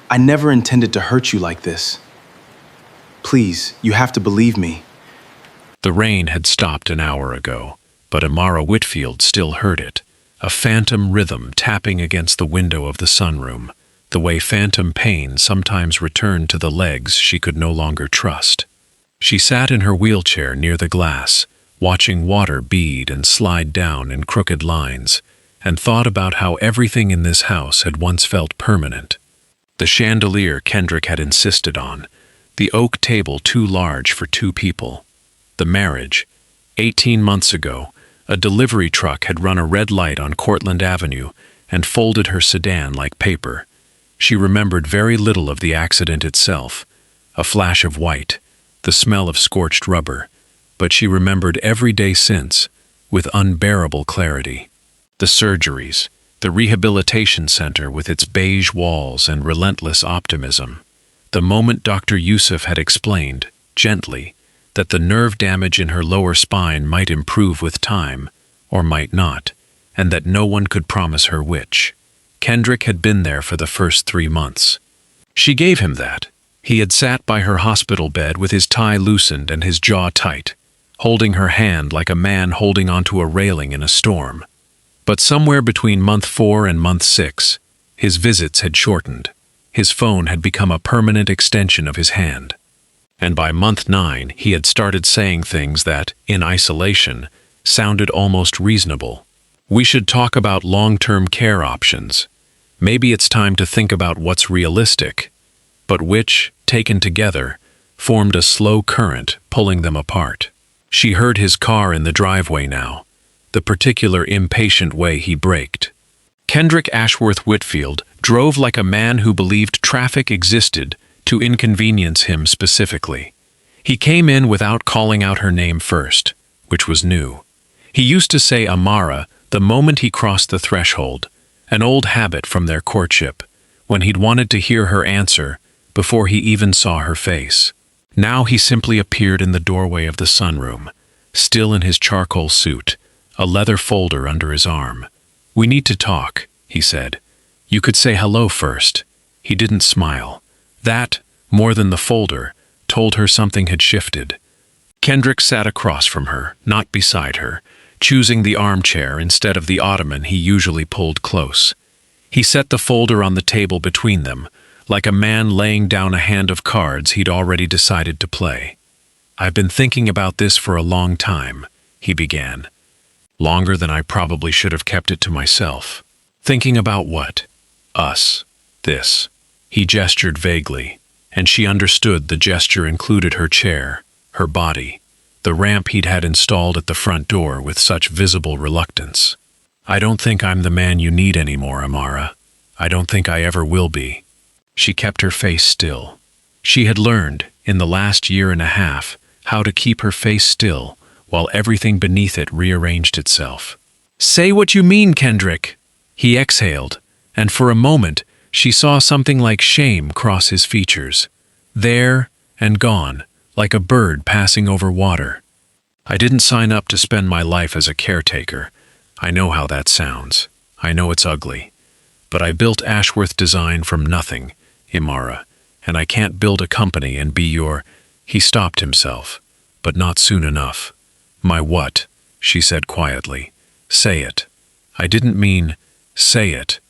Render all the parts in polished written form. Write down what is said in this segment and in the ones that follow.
I never intended to hurt you like this. Please, you have to believe me. The rain had stopped an hour ago, but Amara Whitfield still heard it, a phantom rhythm tapping against the window of the sunroom, the way phantom pain sometimes returned to the legs she could no longer trust. She sat in her wheelchair near the glass, watching water bead and slide down in crooked lines, and thought about how everything in this house had once felt permanent. The chandelier Kendrick had insisted on, the oak table too large for two people, the marriage. 18 months ago, a delivery truck had run a red light on Cortlandt Avenue and folded her sedan like paper. She remembered very little of the accident itself, a flash of white, the smell of scorched rubber, but she remembered every day since, with unbearable clarity. The surgeries, the rehabilitation center with its beige walls and relentless optimism. The moment Dr. Yusuf had explained, gently, that the nerve damage in her lower spine might improve with time, or might not, and that no one could promise her which. Kendrick had been there for the first 3 months. She gave him that. He had sat by her hospital bed with his tie loosened and his jaw tight, holding her hand like a man holding onto a railing in a storm. But somewhere between month 4 and month 6, his visits had shortened. His phone had become a permanent extension of his hand. And by month 9, he had started saying things that, in isolation, sounded almost reasonable. We should talk about long-term care options. Maybe it's time to think about what's realistic, but which, taken together, formed a slow current pulling them apart. She heard his car in the driveway now, the particular impatient way he braked. Kendrick Ashworth Whitfield drove like a man who believed traffic existed to inconvenience him specifically. He came in without calling out her name first, which was new. He used to say Amara the moment he crossed the threshold, an old habit from their courtship, when he'd wanted to hear her answer before he even saw her face. Now he simply appeared in the doorway of the sunroom, still in his charcoal suit, a leather folder under his arm. "We need to talk," he said. "You could say hello first." He didn't smile. That, more than the folder, told her something had shifted. Kendrick sat across from her, not beside her, choosing the armchair instead of the ottoman he usually pulled close. He set the folder on the table between them, like a man laying down a hand of cards he'd already decided to play. "I've been thinking about this for a long time," he began. "Longer than I probably should have kept it to myself." "Thinking about what?" "Us. This." He gestured vaguely, and she understood the gesture included her chair, her body, the ramp he'd had installed at the front door with such visible reluctance. "I don't think I'm the man you need anymore, Amara. I don't think I ever will be." She kept her face still. She had learned, in the last year and a half, how to keep her face still while everything beneath it rearranged itself. "Say what you mean, Kendrick." He exhaled, and for a moment she saw something like shame cross his features. There and gone, like a bird passing over water. "I didn't sign up to spend my life as a caretaker. I know how that sounds. I know it's ugly. But I built Ashworth Design from nothing, Imara, and I can't build a company and be your—" He stopped himself, but not soon enough. "My what?" she said quietly. "Say it." "I didn't mean, say it."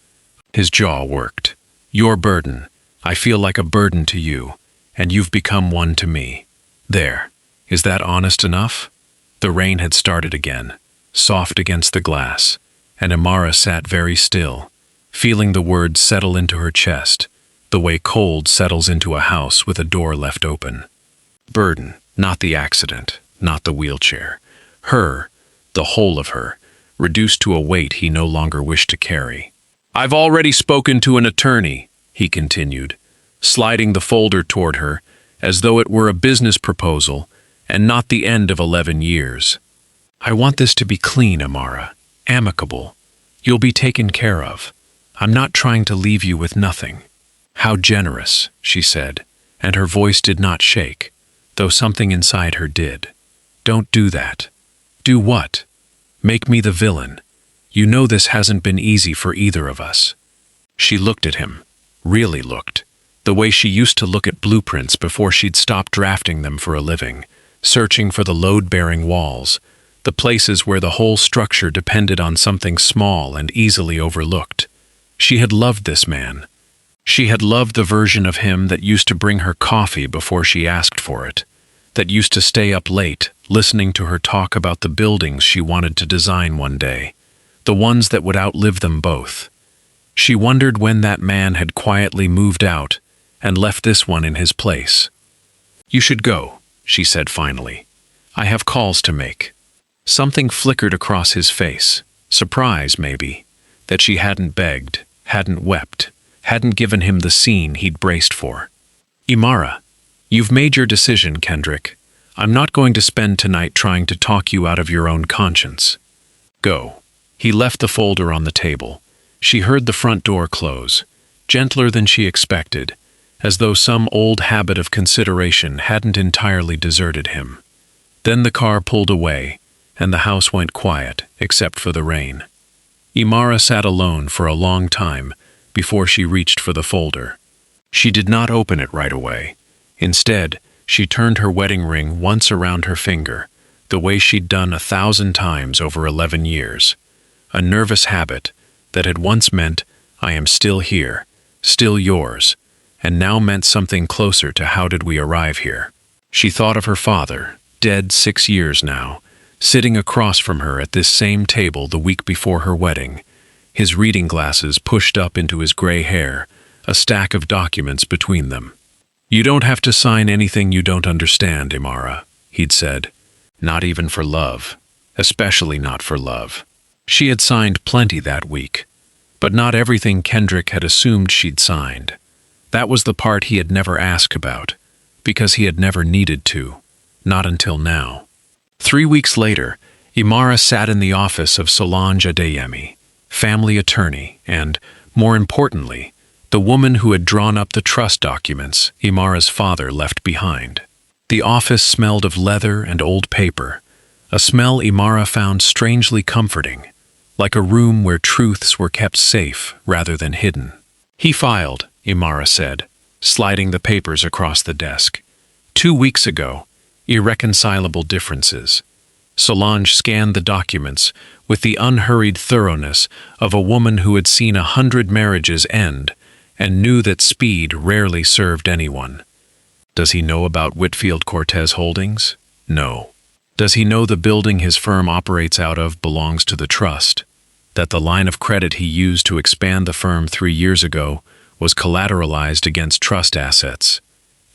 His jaw worked. "Your burden. I feel like a burden to you, and you've become one to me. There. Is that honest enough?" The rain had started again, soft against the glass, and Amara sat very still, feeling the words settle into her chest, the way cold settles into a house with a door left open. Burden, not the accident, not the wheelchair. Her, the whole of her, reduced to a weight he no longer wished to carry. "I've already spoken to an attorney," he continued, sliding the folder toward her, as though it were a business proposal, and not the end of 11 years. "I want this to be clean, Amara, amicable. You'll be taken care of. I'm not trying to leave you with nothing." "How generous," she said, and her voice did not shake, though something inside her did. "Don't do that." "Do what?" "Make me the villain. You know this hasn't been easy for either of us." She looked at him, really looked, The way she used to look at blueprints before she'd stopped drafting them for a living, searching for the load-bearing walls, the places where the whole structure depended on something small and easily overlooked. She had loved this man. She had loved the version of him that used to bring her coffee before she asked for it, that used to stay up late, listening to her talk about the buildings she wanted to design one day, the ones that would outlive them both. She wondered when that man had quietly moved out and left this one in his place. "You should go," she said finally. "I have calls to make." Something flickered across his face, surprise maybe, that she hadn't begged, hadn't wept, hadn't given him the scene he'd braced for. "Imara, you've made your decision, Kendrick. I'm not going to spend tonight trying to talk you out of your own conscience. Go." He left the folder on the table. She heard the front door close, gentler than she expected, as though some old habit of consideration hadn't entirely deserted him. Then the car pulled away, and the house went quiet, except for the rain. Imara sat alone for a long time before she reached for the folder. She did not open it right away. Instead, she turned her wedding ring once around her finger, the way she'd done 1,000 times over 11 years. A nervous habit that had once meant, "I am still here, still yours," and now meant something closer to "how did we arrive here?" She thought of her father, dead 6 years now, sitting across from her at this same table the week before her wedding, his reading glasses pushed up into his gray hair, a stack of documents between them. "You don't have to sign anything you don't understand, Imara," he'd said. "Not even for love. Especially not for love." She had signed plenty that week, but not everything Kendrick had assumed she'd signed. That was the part he had never asked about, because he had never needed to, not until now. 3 weeks later, Imara sat in the office of Solange Adeyemi, family attorney and, more importantly, the woman who had drawn up the trust documents Imara's father left behind. The office smelled of leather and old paper, a smell Imara found strangely comforting, like a room where truths were kept safe rather than hidden. "He filed," Imara said, sliding the papers across the desk. 2 weeks ago, irreconcilable differences." Solange scanned the documents with the unhurried thoroughness of a woman who had seen 100 marriages end and knew that speed rarely served anyone. Does he know about Whitfield Cortez Holdings? No. Does he know the building his firm operates out of belongs to the trust? That the line of credit he used to expand the firm 3 years ago was collateralized against trust assets?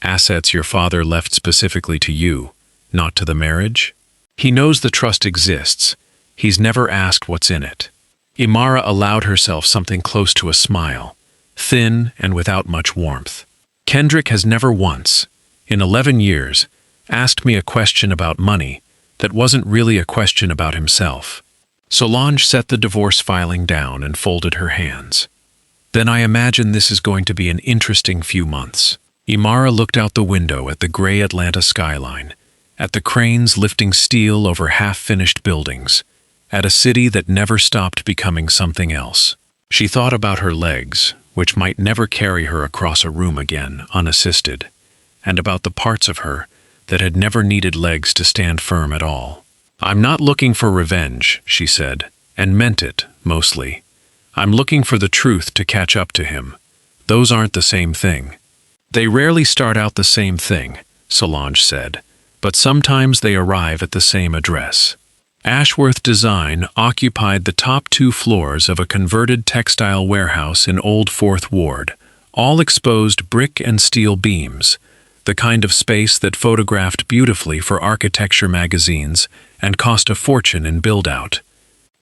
Assets your father left specifically to you, not to the marriage? He knows the trust exists. He's never asked what's in it. Imara allowed herself something close to a smile, thin and without much warmth. "Kendrick has never once, in 11 years, asked me a question about money that wasn't really a question about himself." Solange set the divorce filing down and folded her hands. "Then I imagine this is going to be an interesting few months." Imara looked out the window at the gray Atlanta skyline, at the cranes lifting steel over half-finished buildings, at a city that never stopped becoming something else. She thought about her legs, which might never carry her across a room again, unassisted, and about the parts of her that had never needed legs to stand firm at all. "I'm not looking for revenge," she said, and meant it, mostly. "I'm looking for the truth to catch up to him. Those aren't the same thing." "They rarely start out the same thing," Solange said, "but sometimes they arrive at the same address." Ashworth Design occupied the top 2 floors of a converted textile warehouse in Old Fourth Ward, all exposed brick and steel beams, the kind of space that photographed beautifully for architecture magazines and cost a fortune in build-out.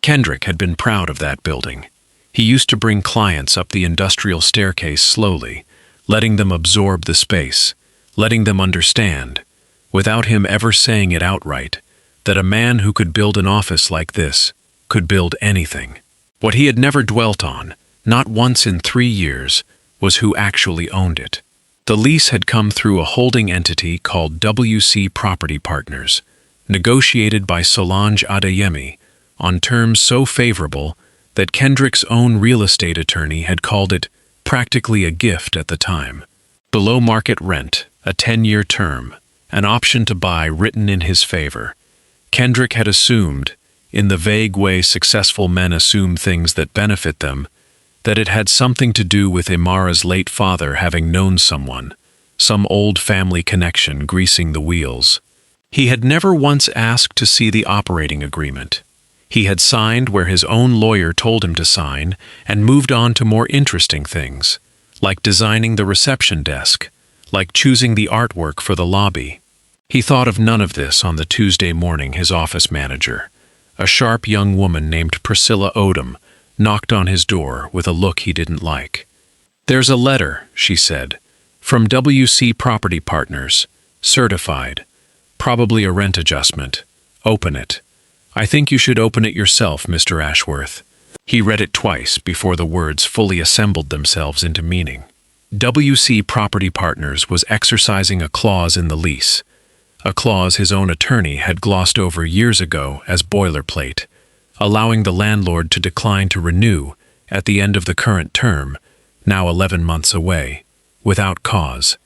Kendrick had been proud of that building. He used to bring clients up the industrial staircase slowly, letting them absorb the space, letting them understand, without him ever saying it outright, that a man who could build an office like this could build anything. What he had never dwelt on, not once in 3 years, was who actually owned it. The lease had come through a holding entity called WC Property Partners, negotiated by Solange Adeyemi on terms so favorable that Kendrick's own real estate attorney had called it practically a gift at the time. Below market rent, a 10-year term, an option to buy written in his favor. Kendrick had assumed, in the vague way successful men assume things that benefit them, that it had something to do with Imara's late father having known someone, some old family connection greasing the wheels. He had never once asked to see the operating agreement. He had signed where his own lawyer told him to sign and moved on to more interesting things, like designing the reception desk, like choosing the artwork for the lobby. He thought of none of this on the Tuesday morning his office manager, a sharp young woman named Priscilla Odom, knocked on his door with a look he didn't like. "There's a letter," she said, "from WC Property Partners, certified. Probably a rent adjustment. Open it. I think you should open it yourself, Mr. Ashworth." He read it twice before the words fully assembled themselves into meaning. WC Property Partners was exercising a clause in the lease, a clause his own attorney had glossed over years ago as boilerplate, allowing the landlord to decline to renew at the end of the current term, now 11 months away, without cause.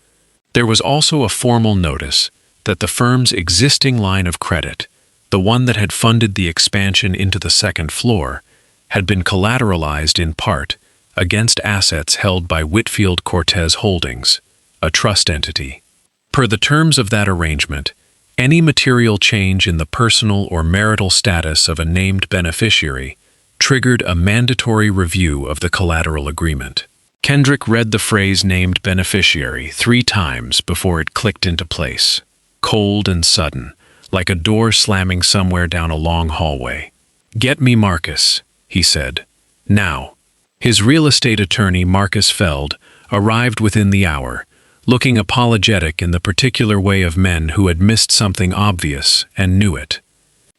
There was also a formal notice that the firm's existing line of credit, the one that had funded the expansion into the second floor, had been collateralized in part against assets held by Whitfield Cortez Holdings, a trust entity. Per the terms of that arrangement, any material change in the personal or marital status of a named beneficiary triggered a mandatory review of the collateral agreement. Kendrick read the phrase "named beneficiary" 3 times before it clicked into place, cold and sudden, like a door slamming somewhere down a long hallway. "Get me Marcus," he said. "Now." His real estate attorney, Marcus Feld, arrived within the hour, looking apologetic in the particular way of men who had missed something obvious and knew it.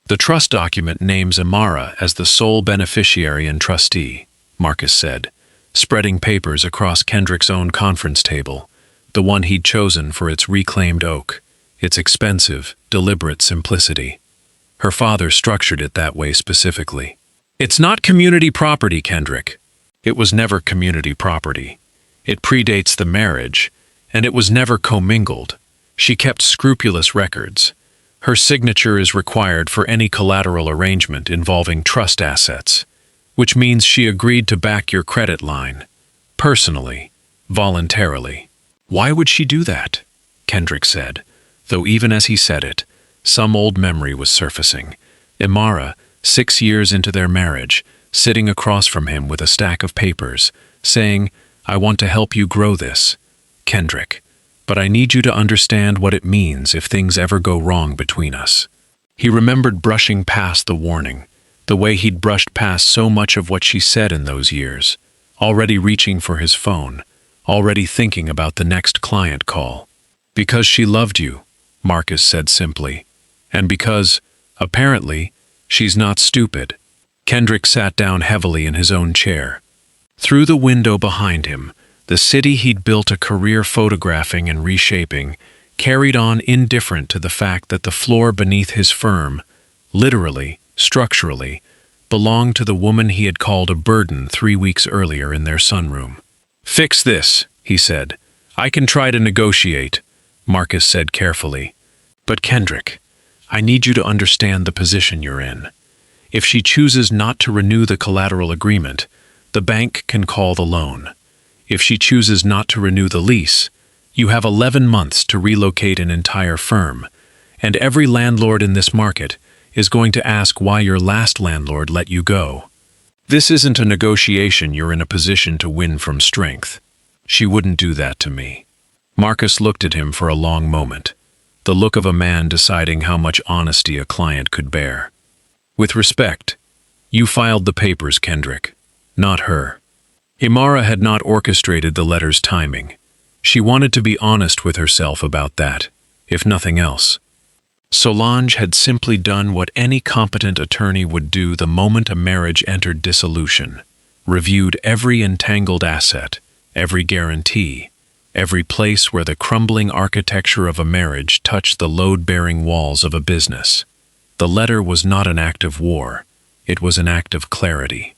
"The trust document names Imara as the sole beneficiary and trustee," Marcus said, spreading papers across Kendrick's own conference table, the one he'd chosen for its reclaimed oak, its expensive, deliberate simplicity. Her father structured it that way specifically. "It's not community property, Kendrick." It was never community property. It predates the marriage, and it was never commingled. She kept scrupulous records. Her signature is required for any collateral arrangement involving trust assets, which means she agreed to back your credit line, personally, voluntarily. "Why would she do that?" Kendrick said, though even as he said it, some old memory was surfacing. Imara, 6 years into their marriage, sitting across from him with a stack of papers, saying, "I want to help you grow this, Kendrick, but I need you to understand what it means if things ever go wrong between us." He remembered brushing past the warning, the way he'd brushed past so much of what she said in those years, already reaching for his phone, already thinking about the next client call. "Because she loved you," Marcus said simply, "and because, apparently, she's not stupid." Kendrick sat down heavily in his own chair. Through the window behind him, the city he'd built a career photographing and reshaping carried on indifferent to the fact that the floor beneath his firm, literally, structurally, belonged to the woman he had called a burden 3 weeks earlier in their sunroom. "Fix this," he said. "I can try to negotiate," Marcus said carefully. "But Kendrick, I need you to understand the position you're in. If she chooses not to renew the collateral agreement, the bank can call the loan. If she chooses not to renew the lease, you have 11 months to relocate an entire firm, and every landlord in this market is going to ask why your last landlord let you go. This isn't a negotiation you're in a position to win from strength. She wouldn't do that to me." Marcus looked at him for a long moment, the look of a man deciding how much honesty a client could bear. "With respect, you filed the papers, Kendrick, not her." Imara had not orchestrated the letter's timing. She wanted to be honest with herself about that, if nothing else. Solange had simply done what any competent attorney would do the moment a marriage entered dissolution, reviewed every entangled asset, every guarantee, every place where the crumbling architecture of a marriage touched the load-bearing walls of a business. The letter was not an act of war, it was an act of clarity.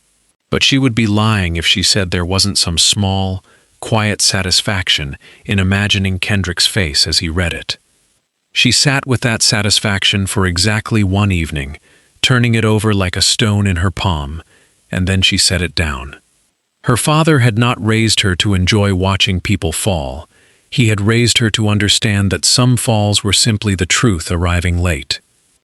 But she would be lying if she said there wasn't some small, quiet satisfaction in imagining Kendrick's face as he read it. She sat with that satisfaction for exactly one evening, turning it over like a stone in her palm, and then she set it down. Her father had not raised her to enjoy watching people fall. He had raised her to understand that some falls were simply the truth arriving late.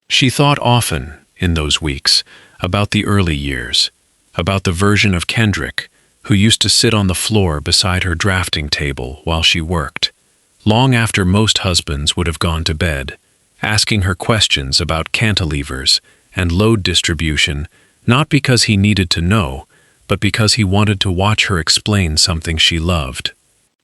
She thought often, in those weeks, about the early years, about the version of Kendrick who used to sit on the floor beside her drafting table while she worked, long after most husbands would have gone to bed, asking her questions about cantilevers and load distribution, not because he needed to know, but because he wanted to watch her explain something she loved.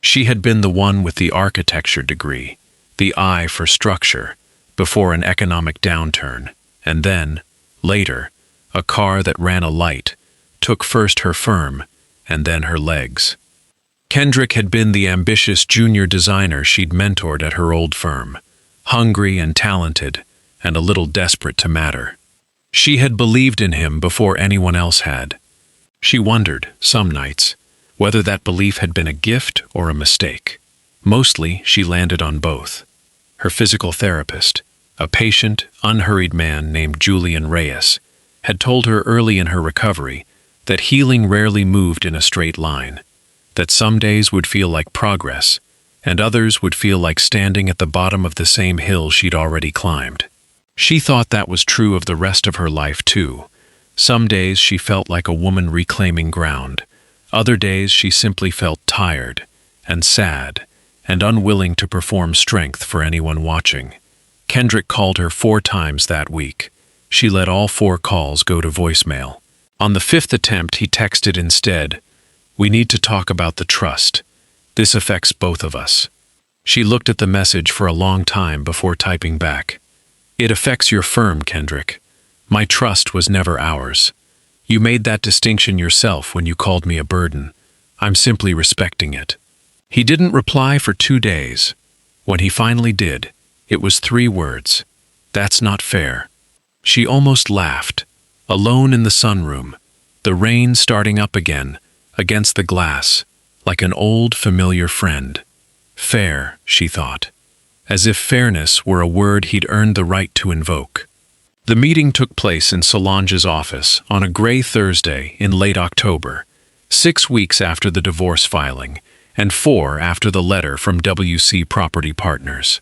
She had been the one with the architecture degree, the eye for structure, before an economic downturn, and then, later, a car that ran a light, took first her firm and then her legs. Kendrick had been the ambitious junior designer she'd mentored at her old firm, hungry and talented, and a little desperate to matter. She had believed in him before anyone else had. She wondered, some nights, whether that belief had been a gift or a mistake. Mostly, she landed on both. Her physical therapist, a patient, unhurried man named Julian Reyes, had told her early in her recovery that healing rarely moved in a straight line, that some days would feel like progress, and others would feel like standing at the bottom of the same hill she'd already climbed. She thought that was true of the rest of her life, too. Some days she felt like a woman reclaiming ground. Other days she simply felt tired and sad and unwilling to perform strength for anyone watching. Kendrick called her 4 times that week. She let all 4 calls go to voicemail. On the 5th attempt, he texted instead, "We need to talk about the trust. This affects both of us." She looked at the message for a long time before typing back, "It affects your firm, Kendrick. My trust was never ours. You made that distinction yourself when you called me a burden. I'm simply respecting it." He didn't reply for 2 days. When he finally did, it was 3 words. "That's not fair." She almost laughed, alone in the sunroom, the rain starting up again, against the glass, like an old familiar friend. Fair, she thought, as if fairness were a word he'd earned the right to invoke. The meeting took place in Solange's office on a gray Thursday in late October, 6 weeks after the divorce filing, and 4 after the letter from WC Property Partners.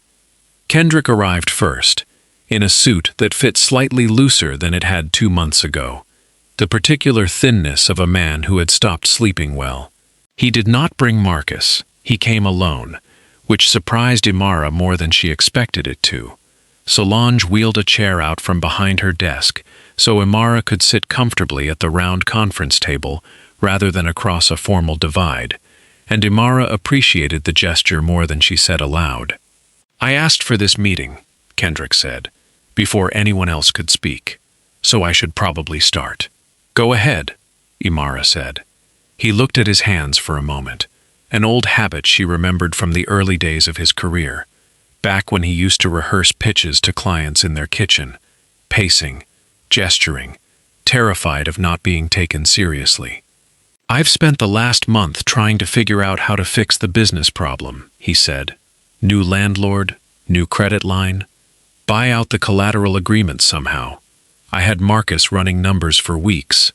Kendrick arrived first, in a suit that fit slightly looser than it had 2 months ago, the particular thinness of a man who had stopped sleeping well. He did not bring Marcus. He came alone, which surprised Imara more than she expected it to. Solange wheeled a chair out from behind her desk so Imara could sit comfortably at the round conference table rather than across a formal divide, and Imara appreciated the gesture more than she said aloud. "I asked for this meeting," Kendrick said, before anyone else could speak, "so I should probably start." "Go ahead," Imara said. He looked at his hands for a moment, an old habit she remembered from the early days of his career, back when he used to rehearse pitches to clients in their kitchen, pacing, gesturing, terrified of not being taken seriously. "I've spent the last month trying to figure out how to fix the business problem," he said. "New landlord, new credit line, buy out the collateral agreement somehow. I had Marcus running numbers for weeks,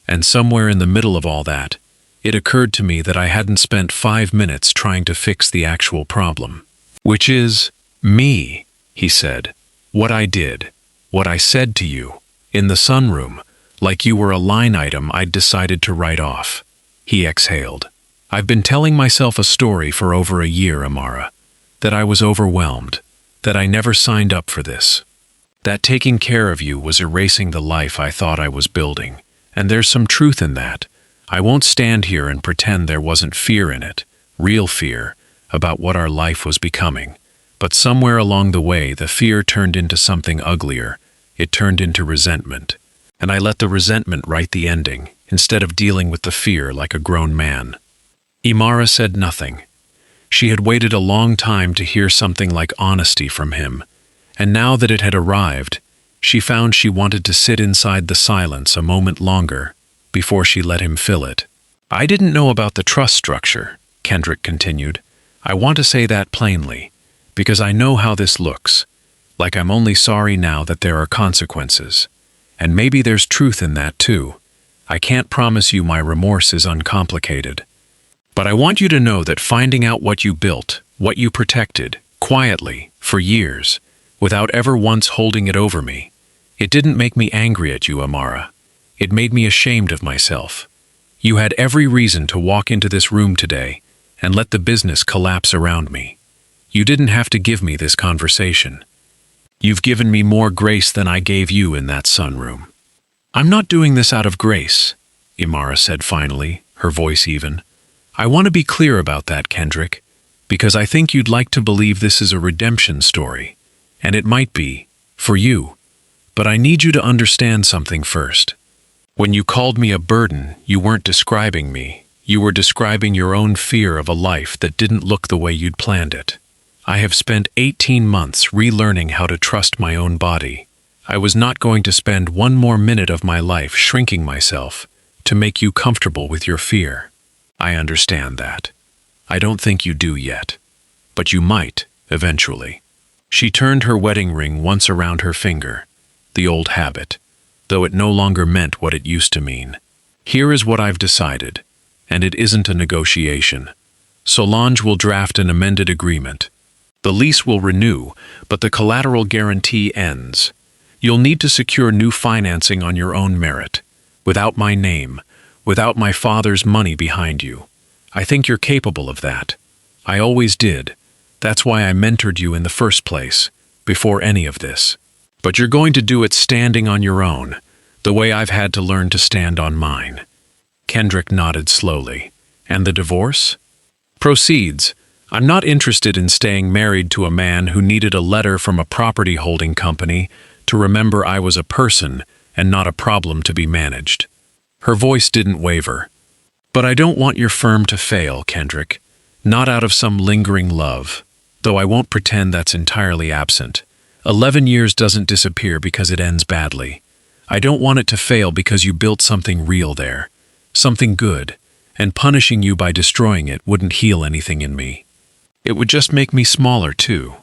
and somewhere in the middle of all that, it occurred to me that I hadn't spent 5 minutes trying to fix the actual problem. Which is me," he said. "What I did, what I said to you, in the sunroom, like you were a line item I'd decided to write off." He exhaled. "I've been telling myself a story for over a year, Imara, that I was overwhelmed, that I never signed up for this, that taking care of you was erasing the life I thought I was building, and there's some truth in that. I won't stand here and pretend there wasn't fear in it, real fear, about what our life was becoming. But somewhere along the way, the fear turned into something uglier. It turned into resentment. And I let the resentment write the ending, instead of dealing with the fear like a grown man." Imara said nothing. She had waited a long time to hear something like honesty from him, and now that it had arrived, she found she wanted to sit inside the silence a moment longer before she let him fill it. "I didn't know about the trust structure," Kendrick continued. I want to say that plainly, because I know how this looks. Like I'm only sorry now that there are consequences. And maybe there's truth in that too. I can't promise you my remorse is uncomplicated. But I want you to know that finding out what you built, what you protected, quietly, for years, without ever once holding it over me, it didn't make me angry at you, Amara. It made me ashamed of myself. You had every reason to walk into this room today and let the business collapse around me. You didn't have to give me this conversation. You've given me more grace than I gave you in that sunroom. I'm not doing this out of grace, Imara said finally, her voice even. I want to be clear about that, Kendrick, because I think you'd like to believe this is a redemption story, and it might be, for you. But I need you to understand something first. When you called me a burden, you weren't describing me. You were describing your own fear of a life that didn't look the way you'd planned it. I have spent 18 months relearning how to trust my own body. I was not going to spend one more minute of my life shrinking myself to make you comfortable with your fear. I understand that. I don't think you do yet. But you might, eventually. She turned her wedding ring once around her finger, the old habit, though it no longer meant what it used to mean. Here is what I've decided, and it isn't a negotiation. Solange will draft an amended agreement. The lease will renew, but the collateral guarantee ends. You'll need to secure new financing on your own merit, without my name, without my father's money behind you. I think you're capable of that. I always did. That's why I mentored you in the first place, before any of this. But you're going to do it standing on your own, the way I've had to learn to stand on mine. Kendrick nodded slowly. And the divorce? Proceeds. I'm not interested in staying married to a man who needed a letter from a property holding company to remember I was a person and not a problem to be managed. Her voice didn't waver. But I don't want your firm to fail, Kendrick. Not out of some lingering love, though I won't pretend that's entirely absent. 11 years doesn't disappear because it ends badly. I don't want it to fail because you built something real there, something good, and punishing you by destroying it wouldn't heal anything in me. It would just make me smaller, too.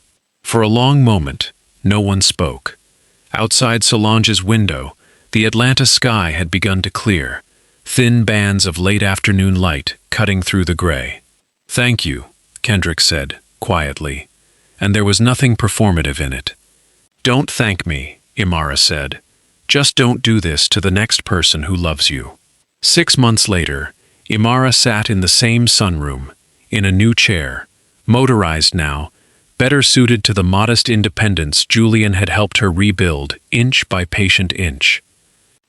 For a long moment, no one spoke. Outside Solange's window, the Atlanta sky had begun to clear, thin bands of late-afternoon light cutting through the gray. Thank you, Kendrick said, quietly, and there was nothing performative in it. Don't thank me, Imara said. Just don't do this to the next person who loves you. 6 months later, Imara sat in the same sunroom, in a new chair, motorized now, better suited to the modest independence Julian had helped her rebuild inch by patient inch.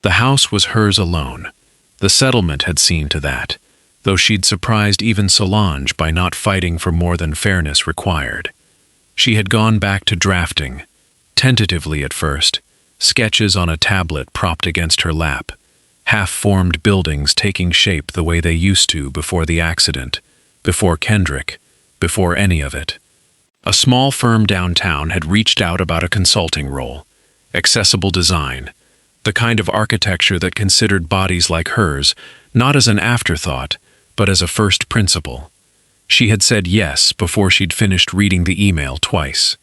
The house was hers alone. The settlement had seen to that, though she'd surprised even Solange by not fighting for more than fairness required. She had gone back to drafting, tentatively at first, sketches on a tablet propped against her lap, half-formed buildings taking shape the way they used to before the accident, before Kendrick, before any of it. A small firm downtown had reached out about a consulting role, accessible design, the kind of architecture that considered bodies like hers not as an afterthought, but as a first principle. She had said yes before she'd finished reading the email twice.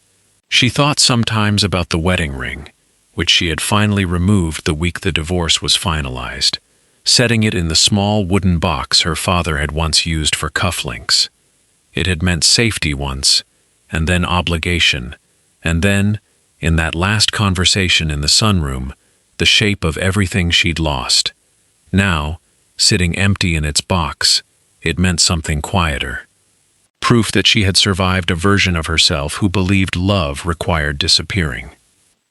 She thought sometimes about the wedding ring, which she had finally removed the week the divorce was finalized, setting it in the small wooden box her father had once used for cufflinks. It had meant safety once, and then obligation, and then, in that last conversation in the sunroom, the shape of everything she'd lost. Now, sitting empty in its box, it meant something quieter. Proof that she had survived a version of herself who believed love required disappearing.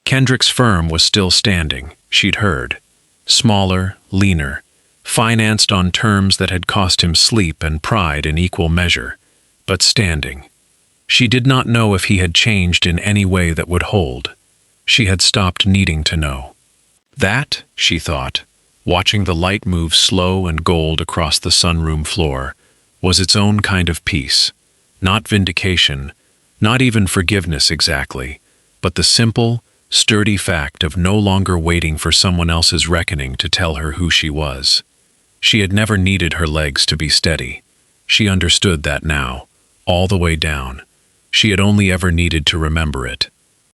Kendrick's firm was still standing, she'd heard. Smaller, leaner, financed on terms that had cost him sleep and pride in equal measure, but standing. She did not know if he had changed in any way that would hold. She had stopped needing to know. That, she thought, watching the light move slow and gold across the sunroom floor, was its own kind of peace. Not vindication, not even forgiveness exactly, but the simple, sturdy fact of no longer waiting for someone else's reckoning to tell her who she was. She had never needed her legs to be steady. She understood that now, all the way down. She had only ever needed to remember it.